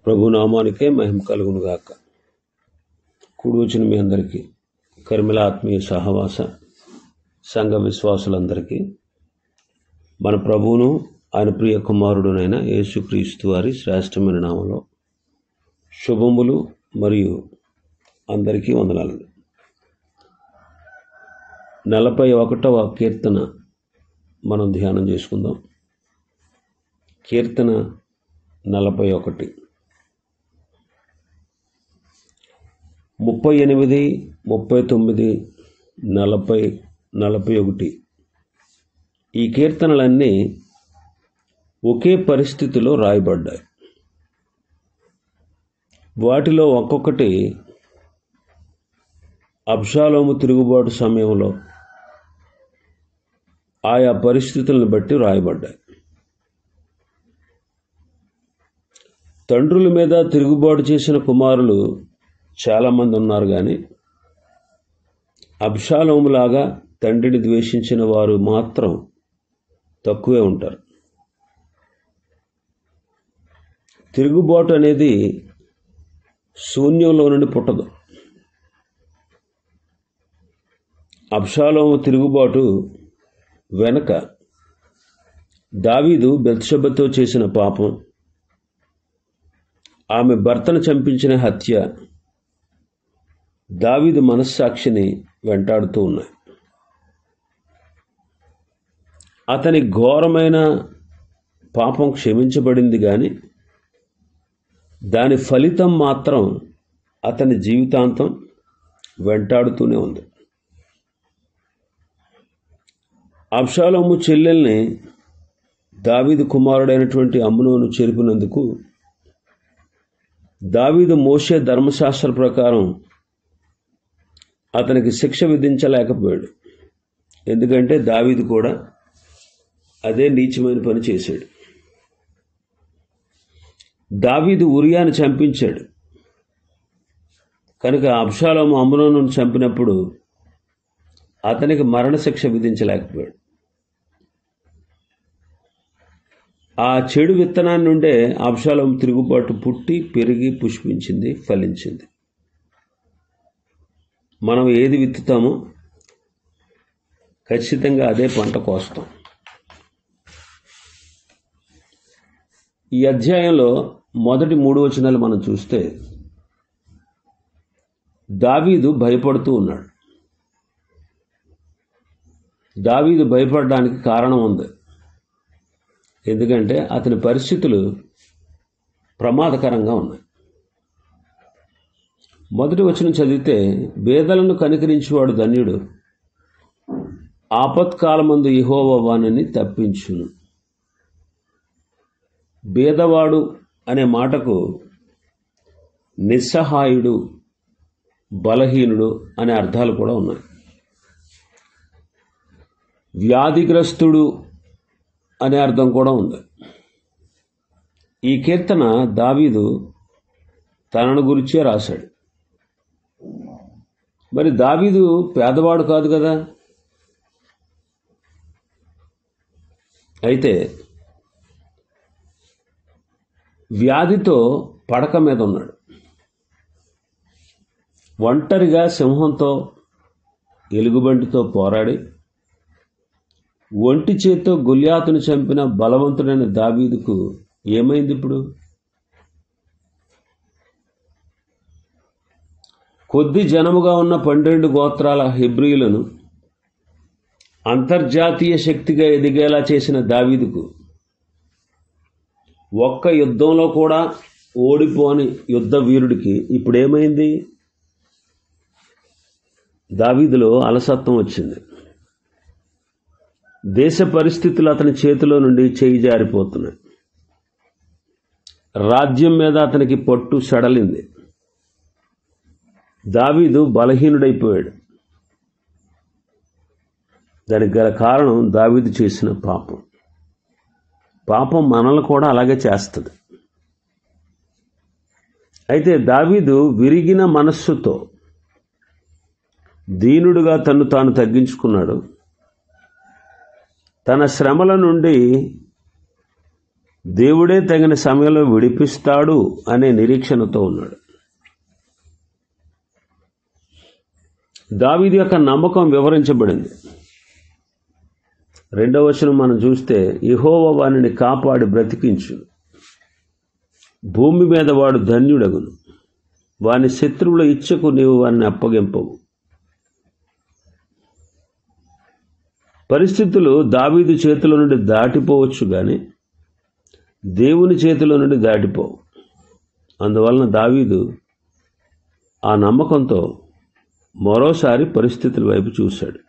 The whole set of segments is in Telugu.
ప్రభు నామానికే మహిమ కలుగును గాక. కూడి వచ్చిన మీ అందరికీ కర్మిల ఆత్మీయ సహవాస సంఘ విశ్వాసులందరికీ మన ప్రభువును ఆయన ప్రియ కుమారుడునైన యేసుక్రీస్తు వారి శ్రేష్టమైన నామంలో శుభములు మరియు అందరికీ వందనాలు. 41వ కీర్తన మనం ధ్యానం చేసుకుందాం. కీర్తన 41, 38, 39, 40, 41 ఈ కీర్తనలన్నీ ఒకే పరిస్థితిలో రాయబడ్డాయి. వాటిలో ఒక్కొక్కటి అబ్షాలోము తిరుగుబాటు సమయంలో ఆయా పరిస్థితులను బట్టి రాయబడ్డాయి. తండ్రుల మీద తిరుగుబాటు చేసిన కుమారులు చాలామంది ఉన్నారు, కానీ అబ్షాలోములాగా తండ్రిని ద్వేషించిన వారు మాత్రం తక్కువే ఉంటారు. తిరుగుబాటు అనేది శూన్యంలో నుండి పుట్టదు. అబ్షాలోము తిరుగుబాటు వెనక దావీదు బెత్షెబతో చేసిన పాపం, ఆమె భర్తను చంపించిన హత్య దావీదు మనస్సాక్షిని వెంటాడుతూ ఉన్నాయి. అతని ఘోరమైన పాపం క్షమించబడింది, కానీ దాని ఫలితం మాత్రం అతని జీవితాంతం వెంటాడుతూనే ఉంది. అబ్షాలోము చెల్లెల్ని దావీదు కుమారుడైనటువంటి అమ్నోను చెరిపినందుకు దావీదు మోషే ధర్మశాస్త్ర ప్రకారం అతనికి శిక్ష విధించలేకపోయాడు. ఎందుకంటే దావీదు కూడా అదే నీచమైన పని చేశాడు. దావీదు ఉరియాను చంపించాడు కనుక అబ్షాలోము అమ్నోనును చంపినప్పుడు అతనికి మరణశిక్ష విధించలేకపోయాడు. ఆ చెడు విత్తనాన్ని నుండే అబ్షాలోము తిరుగుబాటు పుట్టి పెరిగి పుష్పించింది, ఫలించింది. మనం ఏది విత్తుతామో ఖచ్చితంగా అదే పంట కోస్తాం. ఈ అధ్యాయంలో మొదటి 3 వచనాలు మనం చూస్తే దావీదు భయపడుతూ ఉన్నాడు. దావీదు భయపడడానికి కారణం ఉంది. ఎందుకంటే అతని పరిస్థితులు ప్రమాదకరంగా ఉన్నాయి. మొదటి వచనం చదివితే, బేదలను కనికరించేవాడు ధన్యుడు, ఆపత్కాలమందు యెహోవా వానిని తప్పించును. బేదవాడు అనే మాటకు నిస్సహాయుడు, బలహీనుడు అనే అర్థాలు కూడా ఉన్నాయి. వ్యాధిగ్రస్తుడు అనే అర్థం కూడా ఉంది. ఈ కీర్తన దావీదు తనను గురించే రాశాడు. మరి దావీదు పేదవాడు కాదు కదా. అయితే వ్యాధితో పడక మీద ఉన్నాడు. ఒంటరిగా సింహంతో ఎలుగుబంటితో పోరాడి ఒంటి చేత్తో గొల్యాతును చంపిన బలవంతుడైన దావీదుకు ఏమైంది ఇప్పుడు? కొద్ది జనముగా ఉన్న 12 గోత్రాల హెబ్రీయులను అంతర్జాతీయ శక్తిగా ఎదిగేలా చేసిన దావీదుకు ఒక్క యుద్ధంలో కూడా ఓడిపోని యుద్ధ వీరుడికి ఇప్పుడేమైంది? దావీదులో అలసత్వం వచ్చింది. దేశ పరిస్థితులు అతని చేతిలో నుండి చేయి జారిపోతున్నాయి. రాజ్యం మీద అతనికి పట్టు సడలింది. దావీదు బలహీనుడైపోయాడు. దానికి గల కారణం దావీదు చేసిన పాపం. పాపం మనల్ని కూడా అలాగే చేస్తుంది. అయితే దావీదు విరిగిన మనస్సుతో దీనుడుగా తన్ను తాను తగ్గించుకున్నాడు. తన శ్రమల నుండి దేవుడే తగిన సమయంలో విడిపిస్తాడు అనే నిరీక్షణతో ఉన్నాడు. దావీదు యొక్క నమ్మకం వివరించబడింది. 2వ వచనం మనం చూస్తే, యెహోవా వానిని కాపాడి బ్రతికించు, భూమి మీద వాడు ధన్యుడగును, వాని శత్రువుల ఇచ్చకు నీవు వారిని అప్పగింపవు. పరిస్థితులు దావీదు చేతిలో నుండి దాటిపోవచ్చు కానీ దేవుని చేతిలో నుండి దాటిపోవు. అందువలన దావీదు ఆ నమ్మకంతో మరోసారి పరిస్థితుల వైపు చూశాడు.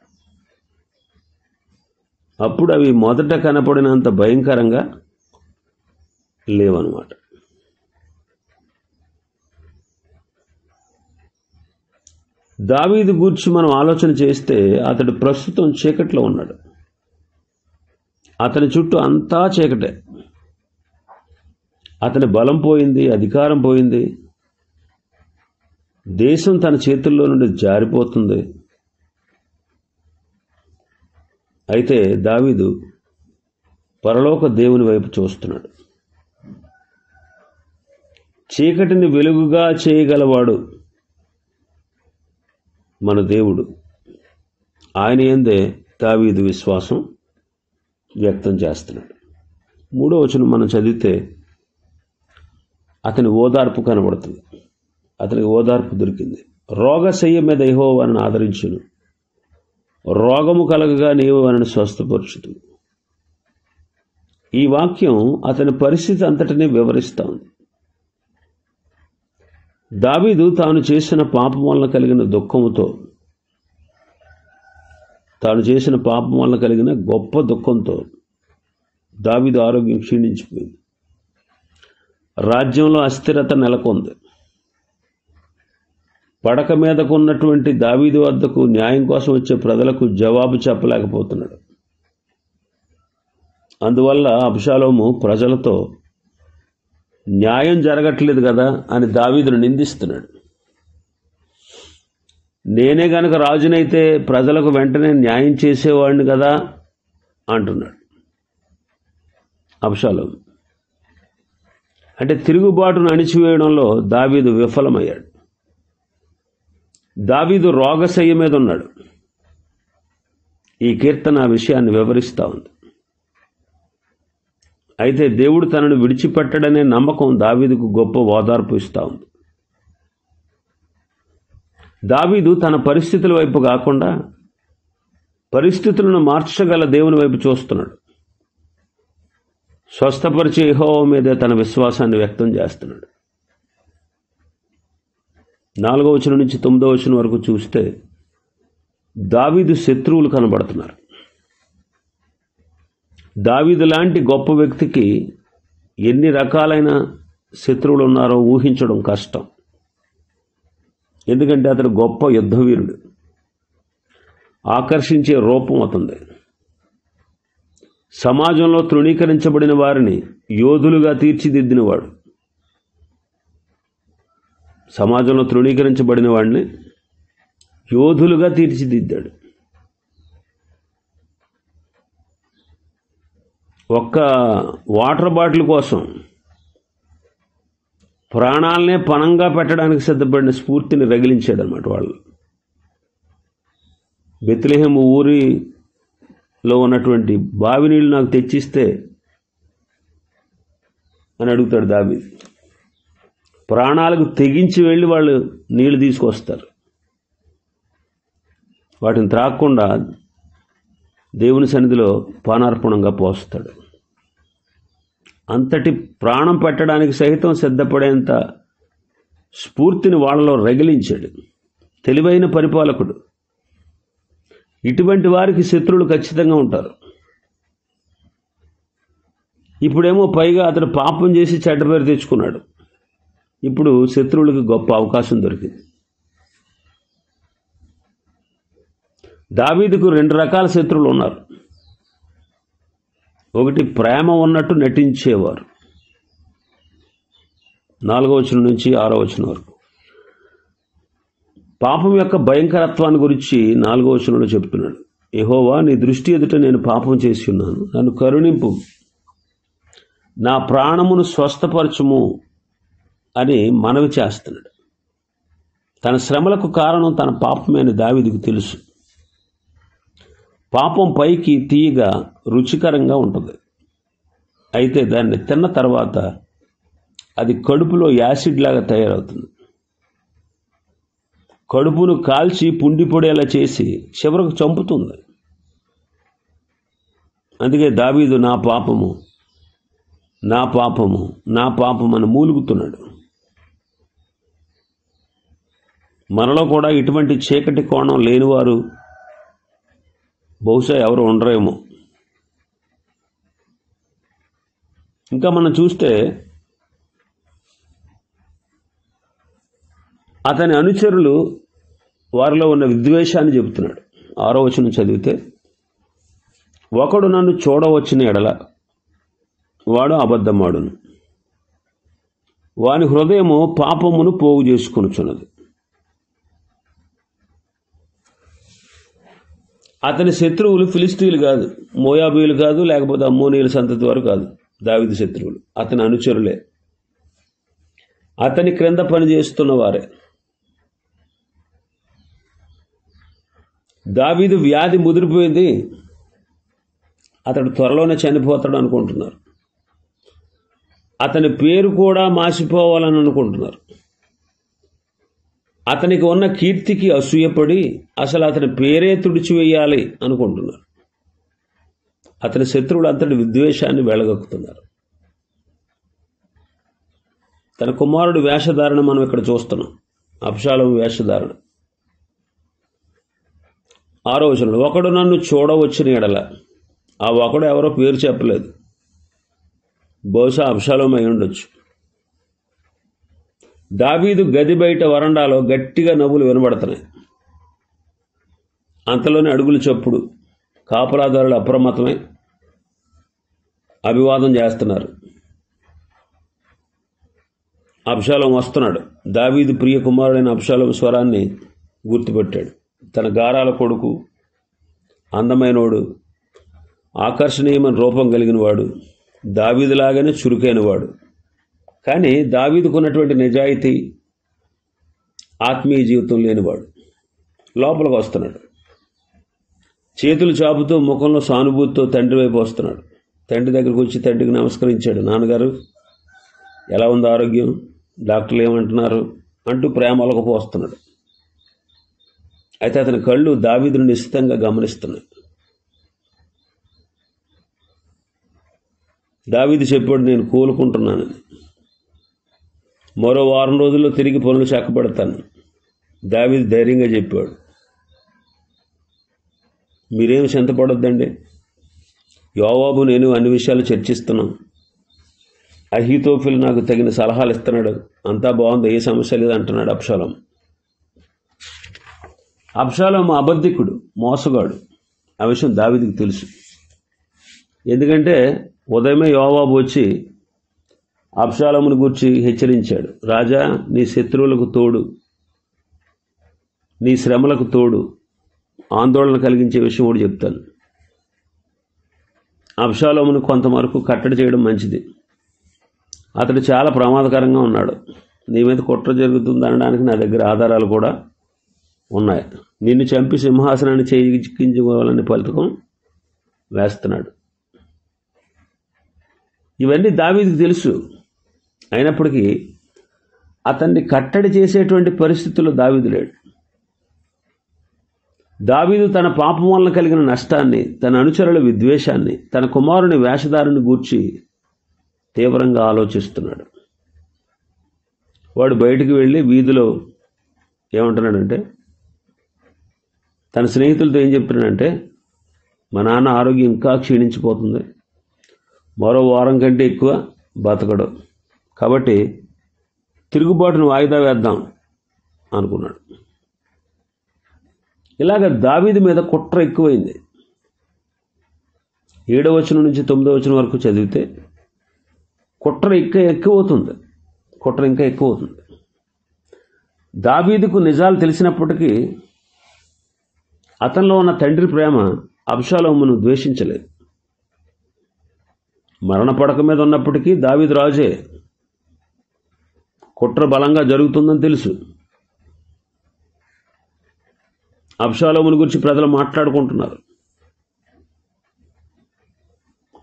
అప్పుడు అవి మొదట కనపడినంత భయంకరంగా లేవన్నమాట. దావీదు గూర్చి మనం ఆలోచన చేస్తే, అతడు ప్రస్తుతం చీకట్లో ఉన్నాడు. అతని చుట్టూ అంతా చీకటే. అతని బలం పోయింది, అధికారం పోయింది, దేశం తన చేతుల్లో నుండి జారిపోతుంది. అయితే దావీదు పరలోక దేవుని వైపు చూస్తున్నాడు. చీకటిని వెలుగుగా చేయగలవాడు మన దేవుడు. ఆయన యందే దావీదు విశ్వాసం వ్యక్తం చేస్తున్నాడు. 3వ వచనం మనం చదివితే అతని ఓదార్పు కనబడుతుంది. అతనికి ఓదార్పు దొరికింది. రోగశయ్య మీద యెహోవాను ఆదరించును, రోగము కలగగా నీవు వారిని స్వస్థపరచుదు. ఈ వాక్యం అతని పరిస్థితి అంతటినీ వివరిస్తూ ఉంది. దావీదు తాను చేసిన పాపం వలన కలిగిన దుఃఖముతో, తాను చేసిన పాపం వలన కలిగిన గొప్ప దుఃఖంతో దావీదు ఆరోగ్యం క్షీణించిపోయింది. రాజ్యంలో అస్థిరత నెలకొంది. పడక మీదకు ఉన్నటువంటి దావీదు వద్దకు న్యాయం కోసం వచ్చే ప్రజలకు జవాబు చెప్పలేకపోతున్నాడు. అందువల్ల అబ్షాలోము ప్రజలతో న్యాయం జరగట్లేదు కదా అని దావీదును నిందిస్తున్నాడు. నేనే గనక రాజునైతే ప్రజలకు వెంటనే న్యాయం చేసేవాడిని కదా అంటున్నాడు అబ్షాలోము. అంటే తిరుగుబాటును అణిచివేయడంలో దావీదు విఫలమయ్యాడు. దావీదు రోగశయ్య మీద ఉన్నాడు. ఈ కీర్తన ఆ విషయాన్ని వివరిస్తూ ఉంది. అయితే దేవుడు తనను విడిచిపెట్టడనే నమ్మకం దావీదుకు గొప్ప ఓదార్పు ఇస్తూ ఉంది. దావీదు తన పరిస్థితుల వైపు కాకుండా పరిస్థితులను మార్చగల దేవుని వైపు చూస్తున్నాడు. స్వస్థపరిచే యెహోవా మీదే తన విశ్వాసాన్ని వ్యక్తం చేస్తున్నాడు. 4వ వచనం నుంచి 9వ వచనం వరకు చూస్తే దావీదు శత్రువులు కనబడుతున్నారు. దావీదు లాంటి గొప్ప వ్యక్తికి ఎన్ని రకాలైన శత్రువులు ఉన్నారో ఊహించడం కష్టం. ఎందుకంటే అతడు గొప్ప యుద్ధవీరుడు, ఆకర్షించే రూపం అతనిది. సమాజంలో తృణీకరించబడిన వారిని యోధులుగా తీర్చిదిద్దినవాడు. సమాజంలో తృణీకరించబడిన వాడిని యోధులుగా తీర్చిదిద్దాడు. ఒక్క వాటర్ బాటిల్ కోసం ప్రాణాలనే పణంగా పెట్టడానికి సిద్ధపడిన స్ఫూర్తిని రగిలించాడు అన్నమాట వాళ్ళు. బెత్లెహేము ఊరిలో ఉన్నటువంటి బావి నీళ్లు నాకు తెచ్చిస్తే అని అడుగుతాడు దావీదు. ప్రాణాలకు తెగించి వెళ్ళి వాళ్ళు నీళ్లు తీసుకొస్తారు. వాటిని త్రాగకుండా దేవుని సన్నిధిలో పానార్పణంగా పోస్తాడు. అంతటి ప్రాణం పెట్టడానికి సహితం సిద్ధపడేంత స్ఫూర్తిని వాళ్ళలో రగిలించాడు. తెలివైన పరిపాలకుడు. ఇటువంటి వారికి శత్రువులు ఖచ్చితంగా ఉంటారు. ఇప్పుడేమో పైగా అతడు పాపం చేసి చెడ్డ పేరు తెచ్చుకున్నాడు. ఇప్పుడు శత్రువులకు గొప్ప అవకాశం దొరికింది. దావీదుకు 2 రకాల శత్రువులు ఉన్నారు. ఒకటి ప్రేమ ఉన్నట్టు నటించేవారు. 4వ వచనం నుంచి 6వ వచనం వరకు పాపం యొక్క భయంకరత్వాన్ని గురించి 4వ వచనంలో చెప్తున్నాడు. యెహోవా, నీ దృష్టి ఎదుట నేను పాపం చేసి ఉన్నాను, నన్ను కరుణింపు, నా ప్రాణమును స్వస్థపరచుము అని మనవి చేస్తున్నాడు. తన శ్రమలకు కారణం తన పాపమే అని దావీదుకు తెలుసు. పాపం పైకి తీయగా రుచికరంగా ఉంటుంది, అయితే దాన్ని తిన్న తర్వాత అది కడుపులో యాసిడ్ లాగా తయారవుతుంది. కడుపును కాల్చి పుండిపొడేలా చేసి చివరకు చంపుతుంది. అందుకే దావీదు నా పాపము నా పాపము నా పాపం అని మూలుగుతున్నాడు. మనలో కూడా ఇటువంటి చీకటి కోణం లేనివారు బహుశా ఎవరు ఉండరేమో. ఇంకా మనం చూస్తే అతని అనుచరులు వారిలో ఉన్న విద్వేషాన్ని చెబుతున్నాడు. 6వ వచనం చదివితే, ఒకడు నన్ను చూడవచ్చిన ఎడల వాడు అబద్ధమాడును, వాని హృదయము పాపమును పోగు చేసుకొనుచున్నది. అతని శత్రువులు ఫిలిస్తీన్లు కాదు, మోయాబీయులు కాదు, లేకపోతే అమ్మోనీయుల సంతతి వారు కాదు. దావీదు శత్రువులు అతని అనుచరులే, అతని క్రింద పనిచేస్తున్న వారే. దావీదు వ్యాధి ముదిరిపోయింది, అతడు త్వరలోనే చనిపోతాడు అనుకుంటున్నారు. అతని పేరు కూడా మాసిపోవాలని అనుకుంటున్నారు. అతనికి ఉన్న కీర్తికి అసూయపడి అసలు అతని పేరే తుడిచివేయాలి అనుకుంటున్నారు. అతని శత్రువులు అంతటి విద్వేషాన్ని వెళ్ళగక్కుతున్నారు. తన కుమారుడు వేషధారణ మనం ఇక్కడ చూస్తున్నాం. అబ్షాలోము వేషధారణ. 6వ వచనంలో, ఒకడు నన్ను చూడవచ్చిన ఎడల, ఆ ఒకడు ఎవరో పేరు చెప్పలేదు, బహుశా అబ్షాలోము అయి ఉండొచ్చు. దావీదు గది బయట వరండాలో గట్టిగా నవ్వులు వినబడుతున్నాయి. అంతలోనే అడుగులు చప్పుడు. కాపలాదారులు అప్రమత్తమై అభివాదం చేస్తున్నారు. అబ్షాలోము వస్తున్నాడు. దావీదు ప్రియ కుమారుడైన అబ్షాలోము స్వరాన్ని గుర్తుపెట్టాడు. తన గారాల కొడుకు, అందమైనవాడు, ఆకర్షణీయమైన రూపం కలిగిన వాడు, దావీదులాగానే చురుకైన వాడు. కానీ దావీదుకున్నటువంటి నిజాయితీ, ఆత్మీయ జీవితం లేనివాడు. లోపలికి వస్తున్నాడు. చేతులు చాపుతూ ముఖంలో సానుభూతితో తండ్రి వైపు వస్తున్నాడు. తండ్రి దగ్గరికి వచ్చి తండ్రికి నమస్కరించాడు. నాన్నగారు ఎలా ఉంది ఆరోగ్యం, డాక్టర్లు ఏమంటున్నారు అంటూ ప్రేమలకు పోస్తున్నాడు. అయితే అతని కళ్ళు దావీదును నిశ్చితంగా గమనిస్తున్నాయి. దావీదు చెప్పాడు, నేను కోలుకుంటున్నానని. మరో 1 వారం రోజుల్లో తిరిగి పనులు చక్కబడతాను. దావీదు ధైర్యంగా చెప్పాడు. మీరేం చింతపడొద్దండి, యోవాబు నేను అన్ని విషయాలు చర్చిస్తున్నాం. అహీతోఫెలు నాకు తగిన సలహాలు ఇస్తున్నాడు. అంతా బాగుంది, ఏ సమస్య లేదు అంటున్నాడు అబ్షాలోము. అబ్షాలోము అబద్ధికుడు, మోసగాడు. ఆ విషయం దావీదుకు తెలుసు. ఎందుకంటే ఉదయమే యోవాబు వచ్చి అబ్షాలోమును గూర్చి హెచ్చరించాడు. రాజా, నీ శత్రువులకు తోడు, నీ శ్రమలకు తోడు ఆందోళన కలిగించే విషయం కూడా చెప్తాను. అబ్షాలోమును కొంతవరకు కట్టడి చేయడం మంచిది. అతడు చాలా ప్రమాదకరంగా ఉన్నాడు. నీ మీద కుట్ర జరుగుతుంది అనడానికి నా దగ్గర ఆధారాలు కూడా ఉన్నాయి. నిన్ను చంపి సింహాసనాన్ని చేయించుకోవాలని పథకం వేస్తున్నాడు. ఇవన్నీ దావీదుకు తెలుసు. అయినప్పటికీ అతన్ని కట్టడి చేసేటువంటి పరిస్థితుల్లో దావీదు లేడు. దావీదు తన పాపం వలన కలిగిన నష్టాన్ని, తన అనుచరుల విద్వేషాన్ని, తన కుమారుని వేషధారిని గూర్చి తీవ్రంగా ఆలోచిస్తున్నాడు. వాడు బయటికి వెళ్ళి వీధిలో ఏమంటున్నాడంటే, తన స్నేహితులతో ఏం చెప్తున్నాడంటే, మా నాన్న ఆరోగ్యం ఇంకా క్షీణించిపోతుంది, మరో 1 వారం కంటే ఎక్కువ బతకడు, కాబట్టి తిరుగుబాటును వాయిదా వేద్దాం అనుకున్నాడు. ఇలాగ దావీదు మీద కుట్ర ఎక్కువైంది. 7వ వచనం నుంచి 9వ వచనం వరకు చదివితే కుట్ర ఇంకా ఎక్కువ అవుతుంది. దావీదుకు నిజాలు తెలిసినప్పటికీ అతనిలో ఉన్న తండ్రి ప్రేమ అబ్షాలోమును ద్వేషించలేదు. మరణ పడక మీద ఉన్నప్పటికీ దావీదు రాజే. కుట్ర బలంగా జరుగుతుందని తెలుసు. అబ్షాలోముని గురించి ప్రజలు మాట్లాడుకుంటున్నారు.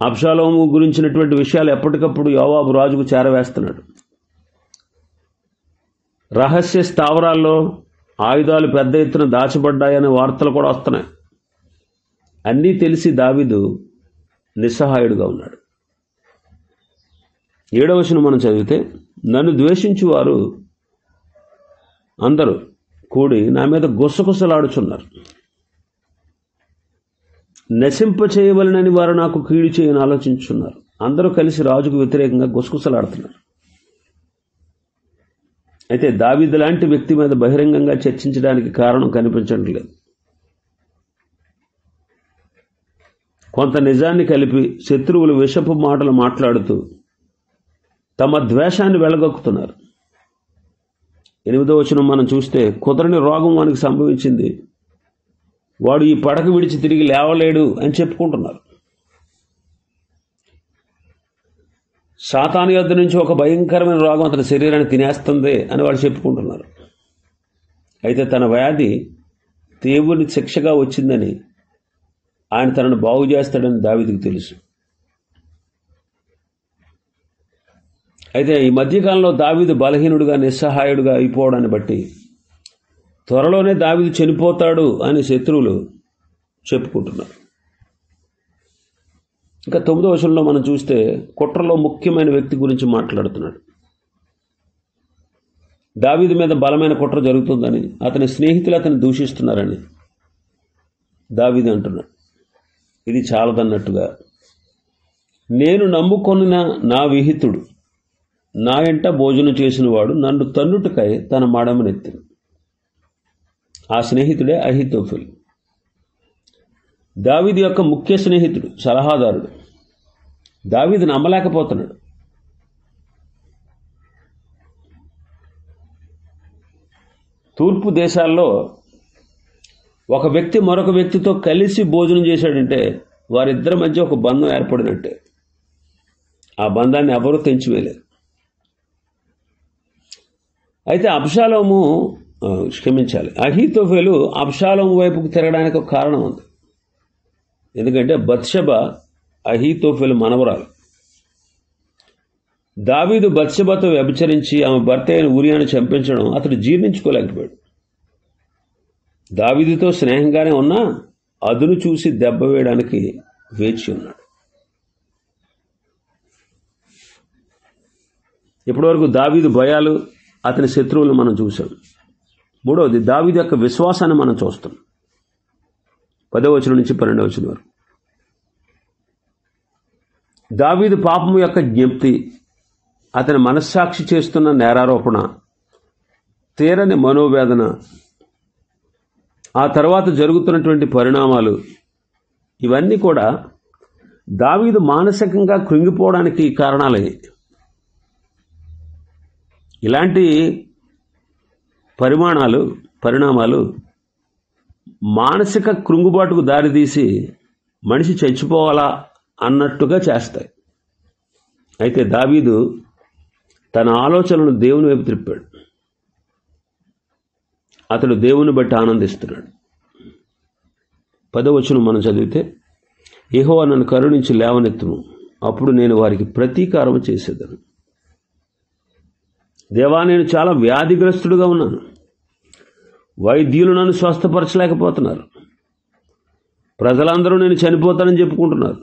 అబ్షాలోము గురించినటువంటి విషయాలు ఎప్పటికప్పుడు యోవాబు రాజుకు చేరవేస్తున్నాడు. రహస్య స్థావరాల్లో ఆయుధాలు పెద్ద ఎత్తున దాచబడ్డాయనే వార్తలు కూడా వస్తున్నాయి. అన్నీ తెలిసి దావీదు నిస్సహాయుడుగా ఉన్నాడు. 7వ వచనం మనం చదివితే, నన్ను ద్వేషించు వారు అందరూ కూడి నా మీద గుసగుసలాడుచున్నారు. నశింప చేయవలనని వారు నాకు కీడు చేయని ఆలోచించున్నారు. అందరూ కలిసి రాజుకు వ్యతిరేకంగా గుసగుసలాడుతున్నారు. అయితే దావీదు లాంటి వ్యక్తి మీద బహిరంగంగా చర్చించడానికి కారణం కనిపించడం లేదు. కొంత నిజాన్ని కలిపి శత్రువులు విషపు మాటలు మాట్లాడుతూ తమ ద్వేషాన్ని వెళ్లగొక్కుతున్నారు. 8వ వచనం మనం చూస్తే, కుదరని రోగం వానికి సంభవించింది, వాడు ఈ పడక విడిచి తిరిగి లేవలేడు అని చెప్పుకుంటున్నారు. సాతాను యొద్ద నుంచి ఒక భయంకరమైన రోగం అతని శరీరాన్ని తినేస్తుంది అని వాడు చెప్పుకుంటున్నారు. అయితే తన వ్యాధి దేవుని శిక్షగా వచ్చిందని, ఆయన తనను బాగు చేస్తాడని దావీదుకు తెలుసు. అయితే ఈ మధ్యకాలంలో దావీదు బలహీనుడుగా నిస్సహాయుడుగా అయిపోవడాన్ని బట్టి త్వరలోనే దావీదు చనిపోతాడు అని శత్రువులు చెప్పుకుంటున్నారు. ఇంకా 9వ వచనంలో మనం చూస్తే కుట్రలో ముఖ్యమైన వ్యక్తి గురించి మాట్లాడుతున్నాడు. దావీదు మీద బలమైన కుట్ర జరుగుతుందని, అతని స్నేహితులు అతన్ని దూషిస్తున్నారని దావీదు అంటున్నాడు. ఇది చాలదన్నట్టుగా, నేను నమ్ముకొనిన నా విహితుడు, నా ఎంట భోజనం చేసిన వాడు నన్ను తన్నుటకై తన మడమనెత్తిన. ఆ స్నేహితుడే అహీతోఫెలు. దావీదు యొక్క ముఖ్య స్నేహితుడు, సలహాదారుడు. దావీదు నమ్మలేకపోతున్నాడు. తూర్పు దేశాల్లో ఒక వ్యక్తి మరొక వ్యక్తితో కలిసి భోజనం చేశాడంటే వారిద్దరి మధ్య ఒక బంధం ఏర్పడినట్టే. ఆ బంధాన్ని ఎవరూ తెంచివేయలేరు. అయితే అహీతోఫెలు అబ్షాలోము వైపుకు తిరగడానికి ఒక కారణం ఉంది. ఎందుకంటే బత్షెబ అహీతోఫెలు మనవరాలు. దావీదు బత్షెబతో వ్యభిచరించి ఆమె భర్త అయిన ఊరియాను చంపించడం అతడు జీర్ణించుకోలేకపోయాడు. దావీదుతో స్నేహంగానే ఉన్నా అదును చూసి దెబ్బ వేయడానికి వేచి ఉన్నాడు. ఇప్పటివరకు దావీదు భయాలు, అతని శత్రువులు మనం చూసాం. 3వది, దావీదు యొక్క విశ్వాసాన్ని మనం చూస్తాం. 10వ వచనం నుంచి 12వ వచనం వరకు. దావీదు పాపము యొక్క జ్ఞప్తి, అతని మనస్సాక్షి చేస్తున్న నేరారోపణ, తీరని మనోవేదన, ఆ తర్వాత జరుగుతున్నటువంటి పరిణామాలు, ఇవన్నీ కూడా దావీదు మానసికంగా కృంగిపోవడానికి కారణాలయ్యాయి. ఇలాంటి పరిణామాలు మానసిక కృంగుబాటుకు దారితీసి మనిషి చచ్చిపోవాలా అన్నట్టుగా చేస్తాయి. అయితే దావీదు తన ఆలోచనలను దేవుని వైపు త్రిప్పాడు. అతడు దేవుని బట్టి ఆనందిస్తున్నాడు. 10వ వచనం మనం చదివితే, యెహోవా నన్ను కరుణించి లేవనెత్తును, అప్పుడు నేను వారికి ప్రతీకారం చేసేదను. దేవా, నేను చాలా వ్యాధిగ్రస్తుడుగా ఉన్నాను. వైద్యులు నన్ను స్వస్థపరచలేకపోతున్నారు. ప్రజలందరూ నేను చనిపోతానని చెప్పుకుంటున్నారు.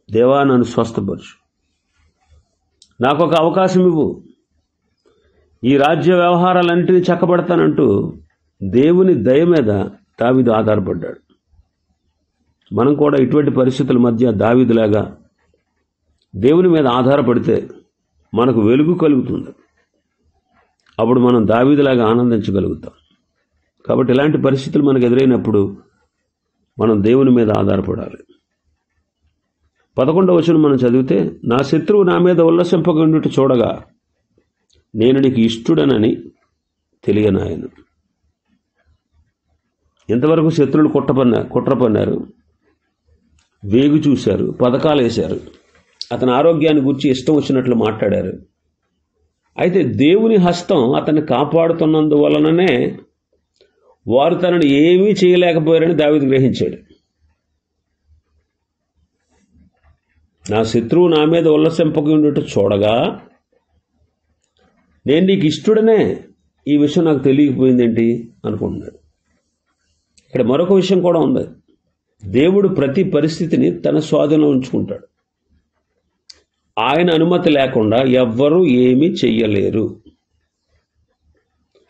దేవా, నన్ను స్వస్థపరచు. నాకు ఒక అవకాశం ఇవ్వు. ఈ రాజ్య వ్యవహారాలన్నింటినీ చక్కబెడతానంటూ దేవుని దయ మీద దావీదు ఆధారపడ్డాడు. మనం కూడా ఇటువంటి పరిస్థితుల మధ్య దావీదులాగా దేవుని మీద ఆధారపడితే మనకు వెలుగు కలుగుతుంది. అప్పుడు మనం దావీదులాగా ఆనందించగలుగుతాం. కాబట్టి ఇలాంటి పరిస్థితులు మనకు ఎదురైనప్పుడు మనం దేవుని మీద ఆధారపడాలి. 11వ వచనం మనం చదివితే, నా శత్రువు నా మీద ఉల్లసింపకుండుట చూడగా నేను నీకు ఇష్టుడనని తెలియనాయను. ఇంతవరకు శత్రువులు కుట్ర పన్నారు, వేగు చూశారు, పథకాలు వేశారు. అతని ఆరోగ్యాన్ని గురించి ఇష్టం వచ్చినట్లు మాట్లాడారు. అయితే దేవుని హస్తం అతన్ని కాపాడుతున్నందువలననే వారు తనను ఏమీ చేయలేకపోయారని దావీదు గ్రహించాడు. నా శత్రువు నా మీద ఉల్లసింపక ఉన్నట్టు చూడగా నేను నీకు ఇష్టడనే ఈ విషయం నాకు తెలియకపోయిందేంటి అనుకుంటున్నాడు. ఇక్కడ మరొక విషయం కూడా ఉంది. దేవుడు ప్రతి పరిస్థితిని తన స్వాధీనంలో ఉంచుకుంటాడు. ఆయన అనుమతి లేకుండా ఎవ్వరూ ఏమీ చెయ్యలేరు.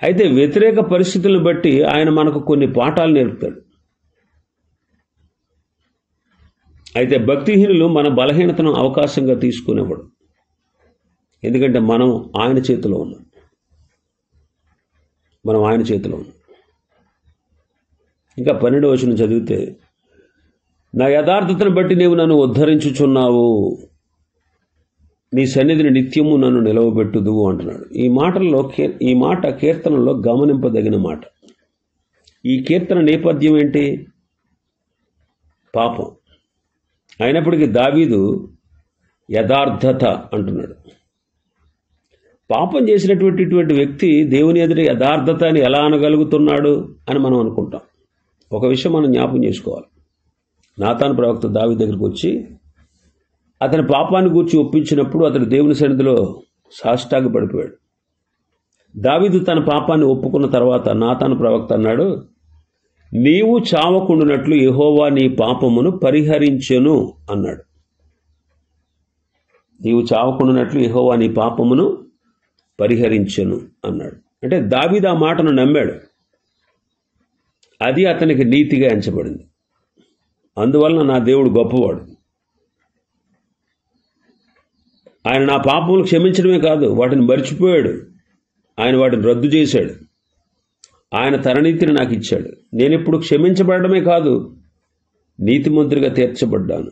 అయితే వ్యతిరేక పరిస్థితులను బట్టి ఆయన మనకు కొన్ని పాఠాలు నేర్పుతాడు. అయితే భక్తిహీనులు మన బలహీనతను అవకాశంగా తీసుకునేవాడు. ఎందుకంటే మనం ఆయన చేతిలో ఉన్నాం. ఇంకా 12వ వచనం చదివితే, నా యథార్థతను బట్టి నీవు నన్ను ఉద్ధరించుచున్నావు, నీ సన్నిధిని నిత్యము నన్ను నిలవబెట్టుదువు అంటున్నాడు. ఈ మాట కీర్తనలో గమనింపదగిన మాట. ఈ కీర్తన నేపథ్యం ఏంటి? పాపం. అయినప్పటికీ దావీదు యథార్థత అంటున్నాడు. పాపం చేసినటువంటి వ్యక్తి దేవుని ఎదుట యథార్థత అని ఎలా అనగలుగుతున్నాడు అని మనం అనుకుంటాం. ఒక విషయం మనం జ్ఞాపకం చేసుకోవాలి. నాతాను ప్రవక్త దావీదు దగ్గరికి వచ్చి అతని పాపాన్ని గూర్చి ఒప్పించినప్పుడు అతడు దేవుని సన్నిధిలో సాష్టాంగపడిపోయాడు. దావీదు తన పాపాన్ని ఒప్పుకున్న తర్వాత నాతాను ప్రవక్త అన్నాడు, నీవు చావకుండునట్లు యెహోవా నీ పాపమును పరిహరించెను అన్నాడు. నీవు చావకుండునట్లు యెహోవా నీ పాపమును పరిహరించెను అన్నాడు. అంటే దావీదు ఆ మాటను నమ్మాడు. అది అతనికి నీతిగా ఎంచబడింది. అందువలన నా దేవుడు గొప్పవాడు. ఆయన నా పాపములు క్షమించడమే కాదు, వాటిని మరిచిపోయాడు. ఆయన వాటిని రద్దు చేశాడు. ఆయన తన నీతిని నాకు ఇచ్చాడు. నేను ఇప్పుడు క్షమించబడమే కాదు, నీతిమంతుడిగా తీర్చబడ్డాను.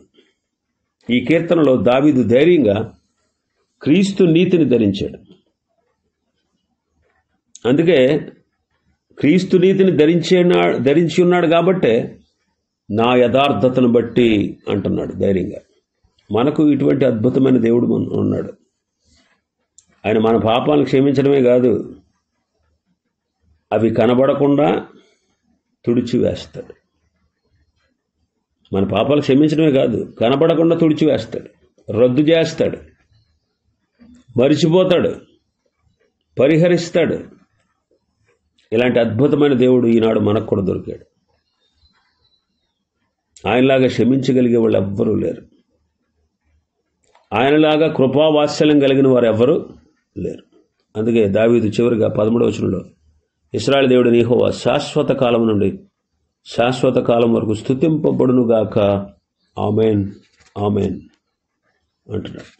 ఈ కీర్తనలో దావీదు ధైర్యంగా క్రీస్తు నీతిని ధరించాడు. అందుకే క్రీస్తు నీతిని ధరించి ఉన్నాడు కాబట్టే నా యథార్థతను బట్టి అంటున్నాడు ధైర్యంగా. మనకు ఇటువంటి అద్భుతమైన దేవుడు ఉన్నాడు. ఆయన మన పాపాలను క్షమించడమే కాదు, అవి కనబడకుండా తుడిచివేస్తాడు. మన పాపాలు క్షమించడమే కాదు, కనబడకుండా తుడిచివేస్తాడు, రద్దు చేస్తాడు, మరిచిపోతాడు, పరిహరిస్తాడు. ఇలాంటి అద్భుతమైన దేవుడు ఈనాడు మనకు కూడా దొరికాడు. ఆయనలాగా క్షమించగలిగే వాళ్ళు ఎవ్వరూ లేరు. ఆయనలాగా కృపావాత్సల్యం కలిగిన వారు ఎవ్వరూ లేరు. అందుకే దావీదు చివరిగా 13వ వచనంలో, ఇశ్రాయేలు దేవుడు యెహోవా శాశ్వత కాలం నుండి శాశ్వత కాలం వరకు స్తుతింపబడునుగాక, ఆమేన్ ఆమేన్ అంటున్నాడు.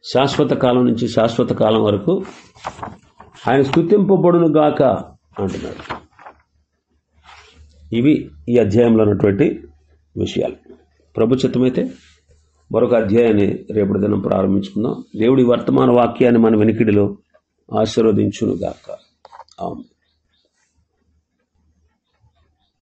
శాశ్వత కాలం నుంచి శాశ్వత కాలం వరకు ఆయన స్తుతింపబడునుగాక అంటున్నాడు. ఇవి ఈ అధ్యాయంలో ఉన్నటువంటి విషయాలు. ప్రభు చిత్తమైతే మరొక అధ్యాయాన్ని రేపటి దినం ప్రారంభించుకుందాం. దేవుడి వర్తమాన వాక్యాన్ని మన వెనికిడిలో ఆశీర్వదించునుగాక. ఆమేన్.